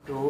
2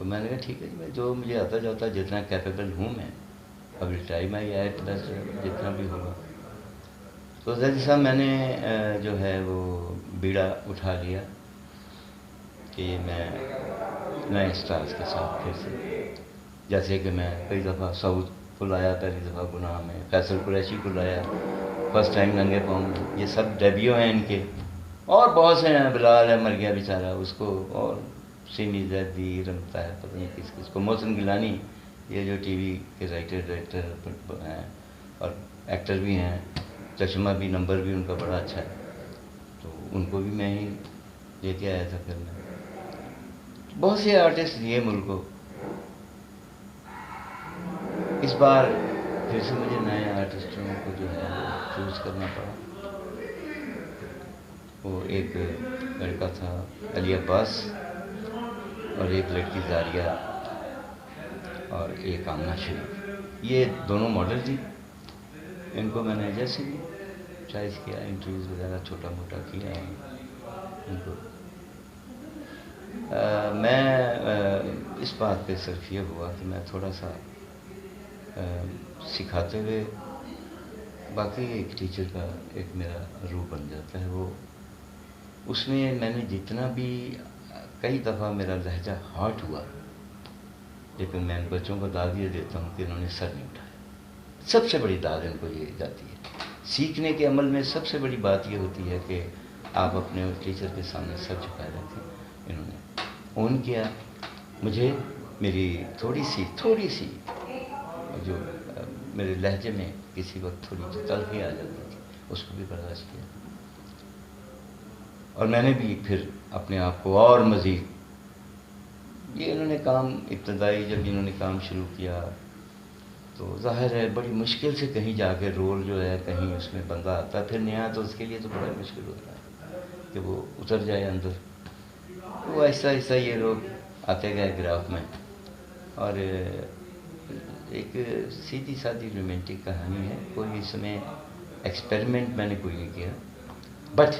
تو میں نے کہا ٹھیک ہے جی، میں جو مجھے آتا جاتا جتنا کیپیبل ہوں میں، اب ٹائم آئی ہے پلس جتنا بھی ہوگا. تو زید صاحب میں نے جو ہے وہ بیڑا اٹھا لیا کہ میں نئے اسٹارز کے ساتھ پھر سے، جیسے کہ میں کئی دفعہ سعود کو لایا، پہلی دفعہ گناہ میں فیصل قریشی کو لایا، فرسٹ ٹائم ننگے پاؤں، یہ سب ڈیبیو ہیں ان کے، اور بہت سے ہیں. بلال ہے مر گیا بیچارہ، اس کو، اور سیمی زیدی رمتا ہے پتہ نہیں کس کس کو، محسن گیلانی یہ جو ٹی وی کے رائٹر ڈائریکٹر ہیں اور ایکٹر بھی ہیں، چشمہ بھی، نمبر بھی ان کا بڑا اچھا ہے، تو ان کو بھی میں ہی لے کے آیا تھا. پھر میں بہت سے آرٹسٹ دیے ملک کو. اس بار پھر سے مجھے نئے آرٹسٹوں کو جو ہے چوز کرنا پڑا. وہ ایک لڑکا تھا علی عباس، اور ایک لڑکی زاریہ، اور ایک آمنہ شریف. یہ دونوں ماڈل تھی. ان کو میں نے جیسے بھی چوائس کیا، انٹرویوز وغیرہ چھوٹا موٹا کیا ان کو. میں اس بات پہ صرف یہ ہوا کہ میں تھوڑا سا سکھاتے ہوئے، باقی ایک ٹیچر کا ایک میرا روح بن جاتا ہے وہ، اس میں میں نے جتنا بھی، کئی دفعہ میرا لہجہ ہارٹ ہوا، لیکن میں ان بچوں کو داد یہ دیتا ہوں کہ انہوں نے سر نہیں اٹھایا. سب سے بڑی داد ان کو یہ جاتی ہے. سیکھنے کے عمل میں سب سے بڑی بات یہ ہوتی ہے کہ آپ اپنے ٹیچر کے سامنے سر جھکائے رکھیں. انہوں نے اون کیا. مجھے میری تھوڑی سی جو میرے لہجے میں کسی وقت تھوڑی سی تلخی آ جاتی تھی، اس کو بھی برداشت کیا. اور میں نے بھی پھر اپنے آپ کو اور مزید، یہ انہوں نے کام ابتدائی جب انہوں نے کام شروع کیا تو ظاہر ہے بڑی مشکل سے کہیں جا کے رول جو ہے کہیں اس میں بندہ آتا ہے پھر نیا، تو اس کے لیے تو بڑا مشکل ہوتا ہے کہ وہ اتر جائے اندر. وہ ایسا ایسا یہ لوگ آتے گئے گراف میں. اور ایک سیدھی سادی رومانٹک کہانی ہے، کوئی اس میں ایکسپیریمنٹ میں نے کوئی نہیں کیا، بٹ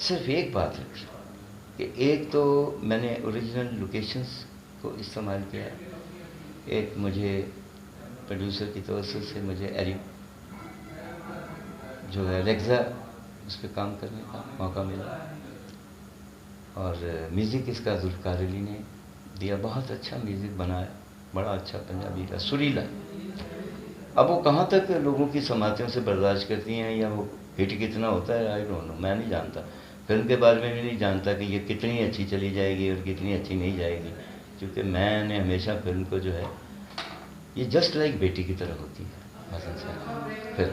صرف ایک بات رکھی کہ ایک تو میں نے اوریجنل لوکیشنز کو استعمال کیا. ایک مجھے پروڈیوسر کی توسط سے مجھے جو ہے ریگزا اس پہ کام کرنے کا موقع ملا، اور میوزک اس کا ذوالفقار علی نے دیا. بہت اچھا میوزک بنایا، بڑا اچھا پنجابی کا سریلا. اب وہ کہاں تک لوگوں کی سماعتوں سے برداشت کرتی ہیں یا وہ ہٹ کتنا ہوتا ہے آئی ڈونٹ نو، میں نہیں جانتا. فلم کے بارے میں بھی نہیں جانتا کہ یہ کتنی اچھی چلی جائے گی اور کتنی اچھی نہیں جائے گی، کیونکہ میں نے ہمیشہ فلم کو جو ہے یہ جسٹ لائک بیٹی کی طرح ہوتی ہے حسن صاحب. پھر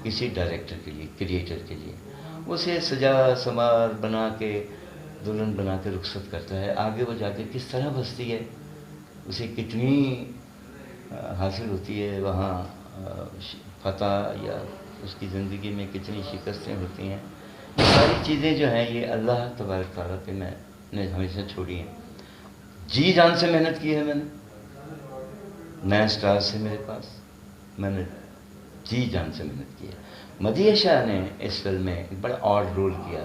کسی ڈائریکٹر کے لیے، کریٹر کے لیے اسے سجا سنوار بنا کے، دلہن بنا کے رخصت کرتا ہے. آگے وہ جا کے کس طرح بستی ہے، اسے کتنی حاصل ہوتی ہے وہاں فتح، یا اس کی زندگی میں کتنی شکستیں ہوتی ہیں. یہ ساری چیزیں جو ہیں یہ اللہ تبارک تعالیٰ پہ میں نے ہمیشہ چھوڑی ہیں. جی جان سے محنت کی ہے میں نے، نئے سٹار سے میرے پاس، میں نے جی جان سے محنت کی ہے. مدیح شاہ نے اس فلم میں ایک بڑا آڈ رول کیا.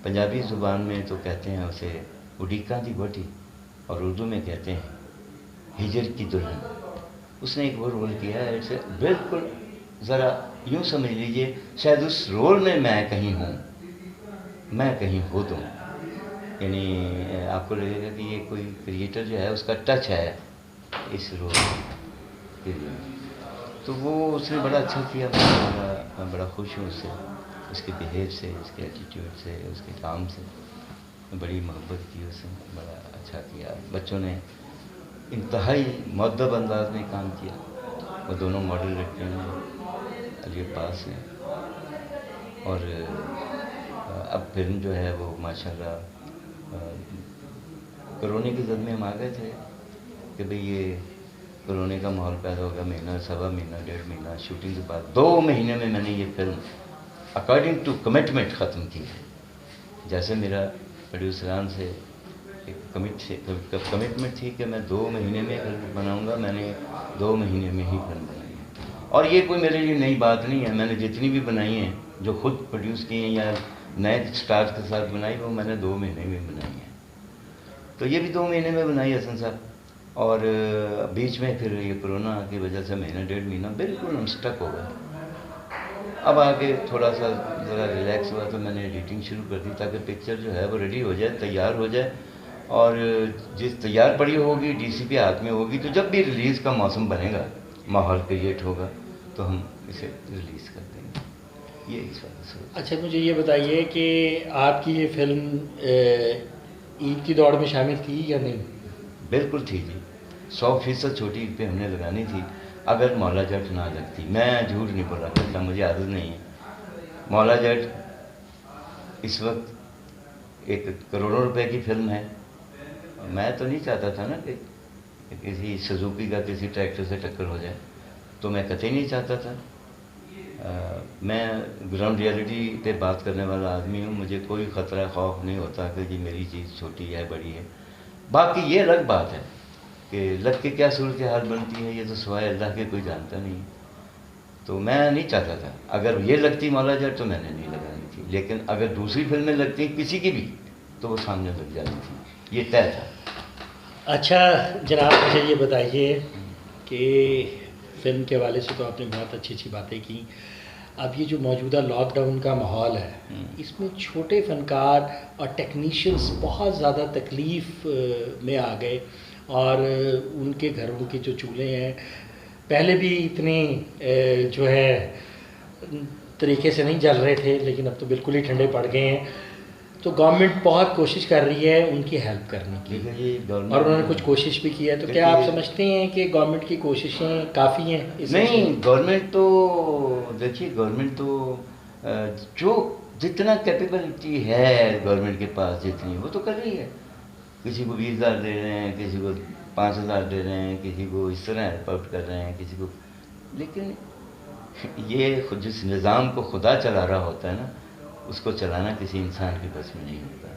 پنجابی زبان میں تو کہتے ہیں اسے اڈیکا دی وٹی، اور اردو میں کہتے ہیں ہجر کی دلہن. اس نے ایک وہ رول کیا ہے، اسے بالکل ذرا یوں سمجھ لیجئے شاید اس رول میں میں کہیں ہوں، میں کہیں ہو دوں. یعنی آپ کو لگے گا کہ یہ کوئی کریٹر جو ہے اس کا ٹچ ہے اس رول کے لیے. تو وہ اس نے بڑا اچھا کیا. میں بڑا خوش ہوں اس سے، اس کے بیہیو سے، اس کے ایٹیٹیوڈ سے، اس کے کام سے. بڑی محبت کی اس نے، بڑا اچھا کیا. بچوں نے انتہائی مؤدب انداز میں کام کیا. وہ دونوں ماڈل لڑکے ہیں، علی عباس ہیں. اور اب فلم جو ہے وہ ماشاءاللہ کرونے کے زد میں ہم آ گئے تھے کہ بھئی یہ کرونے کا ماحول پیدا ہوگا. مہینہ، سوا مہینہ، 1.5 مہینہ شوٹنگ کے بعد 2 مہینے میں میں نے یہ فلم اکارڈنگ ٹو کمٹمنٹ ختم کی ہے. جیسے میرا پروڈیوسران سے ایک کمٹمنٹ تھی کہ میں 2 مہینے میں فلم بناؤں گا، میں نے 2 مہینے میں ہی فلم بنائی ہے. اور یہ کوئی میرے لیے نئی بات نہیں ہے. میں نے جتنی بھی بنائی ہیں جو خود پروڈیوس کی ہیں یا نئے سٹارز کے ساتھ بنائی، وہ میں نے 2 مہینے میں بنائی ہے. تو یہ بھی 2 مہینے میں بنائی حسن صاحب. اور بیچ میں پھر یہ کرونا کی وجہ سے مہینہ ڈیڑھ مہینہ بالکل ہم اسٹک ہو گئے. اب آگے تھوڑا سا ذرا ریلیکس ہوا تو میں نے ایڈیٹنگ شروع کر دی تاکہ پکچر جو ہے وہ ریڈی ہو جائے, تیار ہو جائے, اور جس تیار پڑی ہوگی ڈی سی پی ہاتھ میں ہوگی تو جب بھی ریلیز کا موسم بنے گا, ماحول کریٹ ہوگا, تو ہم اسے ریلیز کر دیں گے. یہ اس وقت سے. اچھا مجھے یہ بتائیے کہ آپ کی یہ فلم عید کی دوڑ میں شامل تھی یا نہیں؟ بالکل تھی جی, 100% چھوٹی عید پہ ہم نے لگانی تھی. اگر مولا جٹ نہ لگتی, میں جھوٹ نہیں بولا کرتا, مجھے عادت نہیں ہے. مولا جٹ اس وقت 1 کروڑوں روپے کی فلم ہے. میں تو نہیں چاہتا تھا نا کہ کسی سزوکی کا کسی ٹریکٹر سے ٹکر ہو جائے, تو میں قطعی نہیں چاہتا تھا. میں گراؤنڈ ریالٹی پہ بات کرنے والا آدمی ہوں, مجھے کوئی خطرہ خوف نہیں ہوتا کہ جی میری چیز چھوٹی ہے بڑی ہے. باقی یہ الگ بات ہے کہ لگ کے کیا صورتحال بنتی ہے, یہ تو سوائے اللہ کے کوئی جانتا نہیں. تو میں نہیں چاہتا تھا, اگر یہ لگتی مولا جٹ تو میں نے نہیں لگانی تھی, لیکن اگر دوسری فلمیں لگتی کسی کی بھی تو وہ سامنے لگ جانی تھی, یہ طے تھا. اچھا جناب مجھے یہ بتائیے کہ فلم کے حوالے سے تو آپ نے بہت اچھی اچھی باتیں کی. اب یہ جو موجودہ لاک ڈاؤن کا ماحول ہے, اس میں چھوٹے فنکار اور ٹیکنیشینس بہت زیادہ تکلیف میں آ گئے, اور ان کے گھروں کے جو چولہے ہیں پہلے بھی اتنے جو ہے طریقے سے نہیں جل رہے تھے, لیکن اب تو بالکل ہی ٹھنڈے پڑ گئے ہیں. تو گورنمنٹ بہت کوشش کر رہی ہے ان کی ہیلپ کرنے کی, اور انہوں نے کچھ کوشش بھی کی ہے. تو کیا آپ سمجھتے ہیں کہ گورنمنٹ کی کوششیں کافی ہیں؟ نہیں, گورنمنٹ تو دیکھیے, گورنمنٹ تو جو جتنا کیپیبلٹی ہے گورنمنٹ کے پاس جتنی, وہ تو کر رہی ہے. کسی کو 20,000 دے رہے ہیں, کسی کو 5,000 دے رہے ہیں, کسی کو اس طرح ہیلپ آؤٹ کر رہے ہیں, کسی کو. لیکن یہ جس نظام کو خدا چلا رہا ہوتا ہے نا, اس کو چلانا کسی انسان کے بس میں نہیں ہوتا.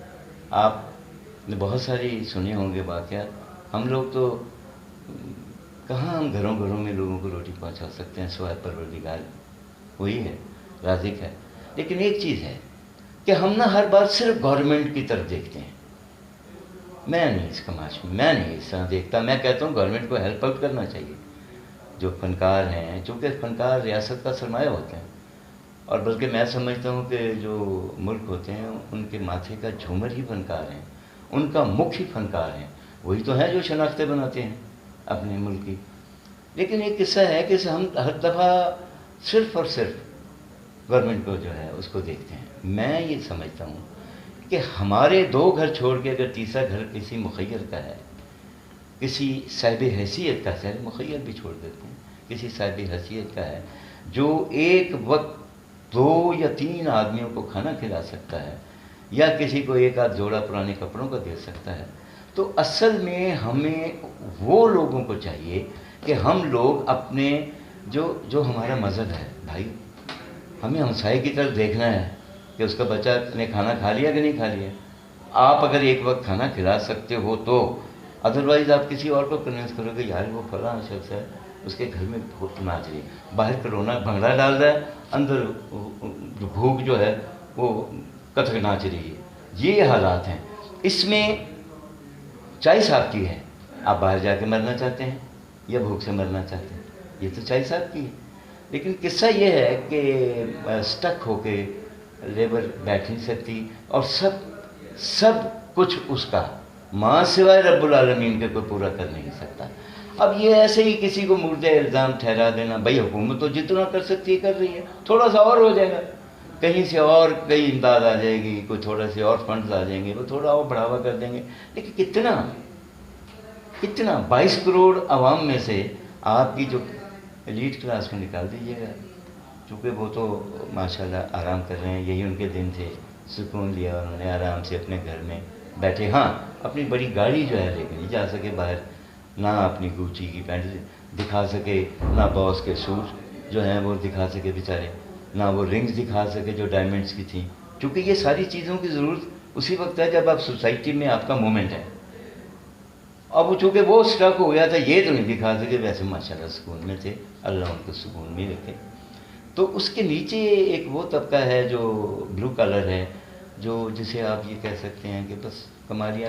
آپ نے بہت ساری سنے ہوں گے واقعات. ہم لوگ تو کہاں ہم گھروں میں لوگوں کو روٹی پہنچا سکتے ہیں, سوائے پروردگار وہی ہے, رازق ہے. لیکن ایک چیز ہے کہ ہم نہ ہر بار صرف گورنمنٹ کی طرف دیکھتے ہیں. میں نہیں اس کماش میں, میں نہیں اس طرح دیکھتا. میں کہتا ہوں گورنمنٹ کو ہیلپ آؤٹ کرنا چاہیے. جو فنکار ہیں, چونکہ فنکار ریاست کا سرمایہ ہوتے ہیں, اور بلکہ میں سمجھتا ہوں کہ جو ملک ہوتے ہیں ان کے ماتھے کا جھومر ہی فنکار ہیں, ان کا مکھ ہی فنکار ہیں. وہی تو ہیں جو شناختیں بناتے ہیں اپنے ملک کی. لیکن ایک قصہ ہے کہ ہم ہر دفعہ صرف اور صرف گورنمنٹ کو جو ہے اس کو دیکھتے ہیں. میں یہ سمجھتا ہوں کہ ہمارے 2 گھر چھوڑ کے اگر تیسرا گھر کسی مخیر کا ہے, کسی صاحب حیثیت کا, صاحب مخیر بھی چھوڑ دیتے ہیں, کسی صاحب حیثیت کا ہے جو ایک وقت 2 یا 3 آدمیوں کو کھانا کھلا سکتا ہے, یا کسی کو 1 آدھ جوڑا پرانے کپڑوں کا دے سکتا ہے, تو اصل میں ہمیں وہ لوگوں کو چاہیے کہ ہم لوگ اپنے جو ہمارا مذہب ہے بھائی, ہمیں ہمسائے کی طرف دیکھنا ہے کہ اس کا بچہ نے کھانا کھا لیا کہ نہیں کھا لیا. آپ اگر ایک وقت کھانا کھلا سکتے ہو تو, ادروائز آپ کسی اور کو کنوینس کرو کہ یار وہ فلاں شخص ہے, اس کے گھر میں بھوک ناچ رہی, باہر کرونا بھنگڑا ڈال رہا ہے, اندر بھوک جو ہے وہ کتھک ناچ رہی ہے. یہ حالات ہیں. اس میں چوائس آپ کی ہے, آپ باہر جا کے مرنا چاہتے ہیں یا بھوک سے مرنا چاہتے ہیں, یہ تو چوائس آپ کی ہے. لیکن قصہ یہ ہے کہ سٹک ہو کے لیبر بیٹھ نہیں سکتی, اور سب کچھ اس کا ماں سوائے رب العالمین کے کوئی پورا کر نہیں سکتا. اب یہ ایسے ہی کسی کو مردہ الزام ٹھہرا دینا, بھائی حکومت تو جتنا کر سکتی ہے کر رہی ہے, تھوڑا سا اور ہو جائے گا, کہیں سے اور کئی امداد آ جائے گی, کوئی تھوڑا سے اور فنڈز آ جائیں گے, وہ تھوڑا اور بڑھاوا کر دیں گے. لیکن کتنا 22 کروڑ عوام میں سے آپ کی جو ایلیٹ کلاس کو نکال دیجیے گا, چونکہ وہ تو ماشاءاللہ آرام کر رہے ہیں, یہی ان کے دن تھے, سکون لیا انہوں نے, آرام سے اپنے گھر میں بیٹھے. ہاں اپنی بڑی گاڑی جو ہے لے کے نہیں جا سکے باہر, نہ اپنی گوچی کی پینٹ دکھا سکے, نہ باس کے سوٹ جو ہیں وہ دکھا سکے بیچارے, نہ وہ رنگز دکھا سکے جو ڈائمنڈس کی تھیں, چونکہ یہ ساری چیزوں کی ضرورت اسی وقت ہے جب آپ سوسائٹی میں آپ کا مومنٹ ہے. اب چونکہ وہ اسٹک ہو گیا تھا, یہ تو نہیں دکھا سکے. ویسے ماشاءاللہ سکون میں تھے, اللہ ان کو سکون میں رکھے. تو اس کے نیچے ایک وہ طبقہ ہے جو بلو کلر ہے, جو جسے آپ یہ کہہ سکتے ہیں کہ بس کما لیا,